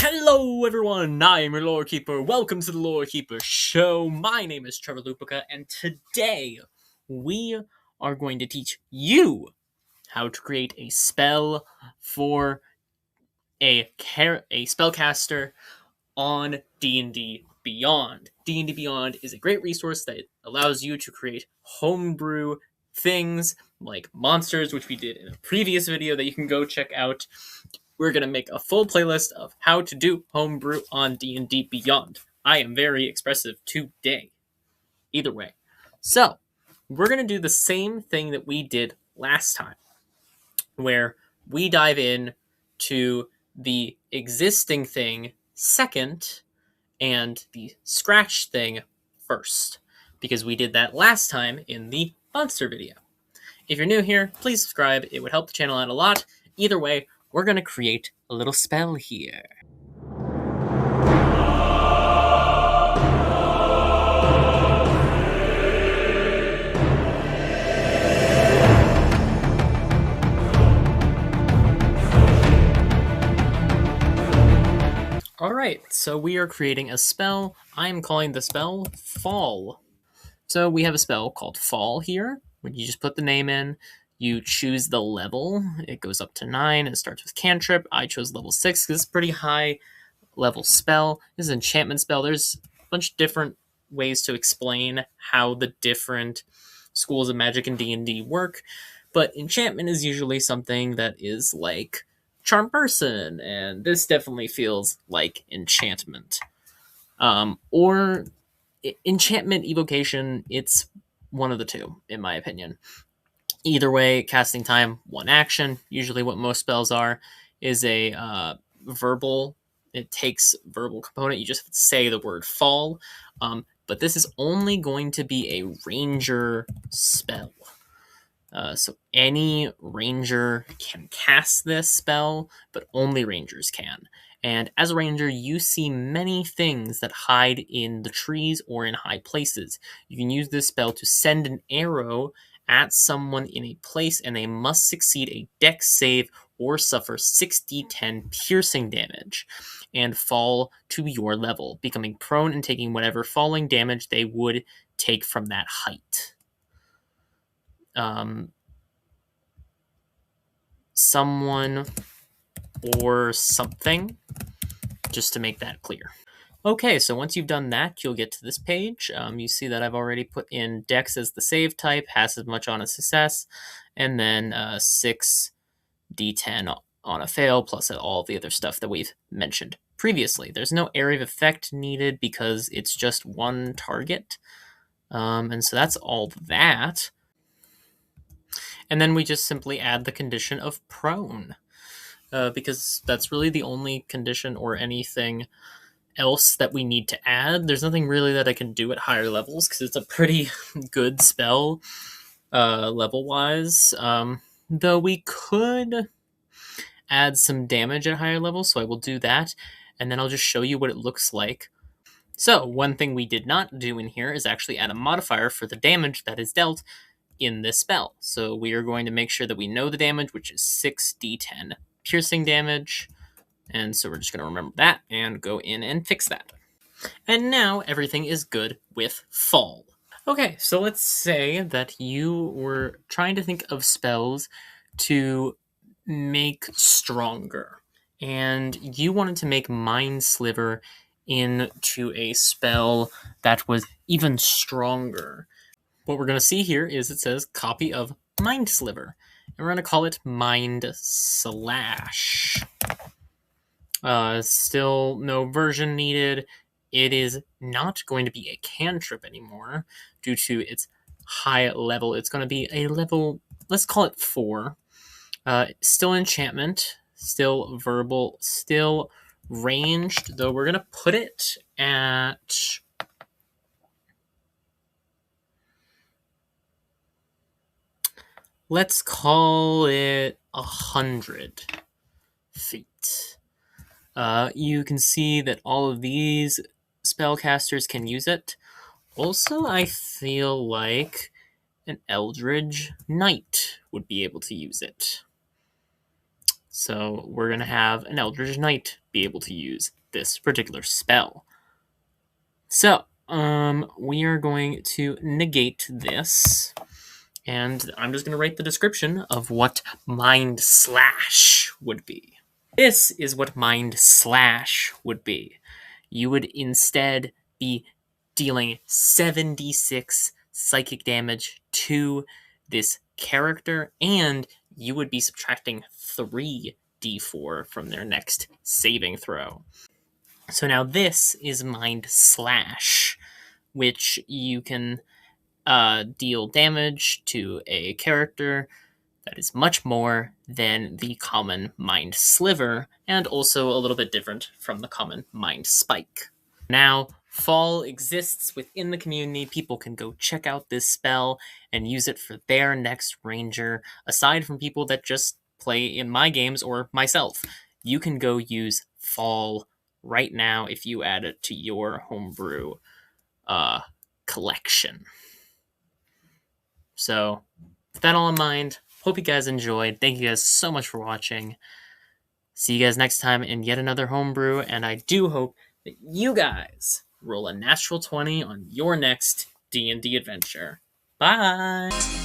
Hello everyone, I am your Lore Keeper. Welcome to the Lore Keeper Show. My name is Trevor Lupica, and today we are going to teach you how to create a spell for a spellcaster on D&D Beyond. D&D Beyond is a great resource that allows you to create homebrew things like monsters, which we did in a previous video that you can go check out. We're going to make a full playlist of how to do homebrew on D&D Beyond. I am very expressive today. Either way. So, we're going to do the same thing that we did last time, where we dive in to the existing thing second and the scratch thing first, because we did that last time in the monster video. If you're new here, please subscribe. It would help the channel out a lot. Either way, we're going to create a little spell here. Alright, so we are creating a spell. I am calling the spell Fall. So we have a spell called Fall here. When you just put the name in, you choose the level. It goes up to 9. It starts with cantrip. I chose level 6 because it's a pretty high level spell. This is an enchantment spell. There's a bunch of different ways to explain how the different schools of magic and D&D work. But enchantment is usually something that is like charm person, and this definitely feels like enchantment. Or enchantment evocation, it's one of the two, in my opinion. Either way, casting time, 1 action. Usually what most spells are is a verbal. It takes verbal component. You just have to say the word fall. But this is only going to be a ranger spell. So any ranger can cast this spell, but only rangers can. And as a ranger, you see many things that hide in the trees or in high places. You can use this spell to send an arrow at someone in a place, and they must succeed a dex save or suffer 6d10 piercing damage and fall to your level, becoming prone and taking whatever falling damage they would take from that height. Someone or something, just to make that clear. Okay, so once you've done that, you'll get to this page. You see that I've already put in Dex as the save type, has as much on a success, and then 6d10 on a fail, plus all the other stuff that we've mentioned previously. There's no area of effect needed because it's just one target. And so that's all that. And then we just simply add the condition of prone, because that's really the only condition or anything else that we need to add. There's nothing really that I can do at higher levels because it's a pretty good spell level-wise. Though we could add some damage at higher levels, so I will do that, and then I'll just show you what it looks like. So one thing we did not do in here is actually add a modifier for the damage that is dealt in this spell. So we are going to make sure that we know the damage, which is 6d10 piercing damage. And so we're just going to remember that and go in and fix that. And now everything is good with Fall. Okay, so let's say that you were trying to think of spells to make stronger, and you wanted to make Mind Sliver into a spell that was even stronger. What we're going to see here is it says copy of Mind Sliver, and we're going to call it Mind Slash. Still no version needed. It is not going to be a cantrip anymore due to its high level. It's going to be a level, let's call it 4. Still enchantment, still verbal, still ranged, though we're going to put it at... let's call it 100 feet. You can see that all of these spellcasters can use it. Also, I feel like an Eldritch Knight would be able to use it. So we're going to have an Eldritch Knight be able to use this particular spell. So we are going to negate this, and I'm just going to write the description of what Mind Slash would be. This is what Mind Slash would be. You would instead be dealing 7d6 psychic damage to this character, and you would be subtracting 3d4 from their next saving throw. So now this is Mind Slash, which you can deal damage to a character that is much more than the common Mind Sliver, and also a little bit different from the common Mind Spike. Now, Fall exists within the community. People can go check out this spell and use it for their next ranger, aside from people that just play in my games or myself. You can go use Fall right now if you add it to your Homebrew collection. So, with that all in mind, hope you guys enjoyed. Thank you guys so much for watching. See you guys next time in yet another Homebrew, and I do hope that you guys roll a natural 20 on your next D&D adventure. Bye!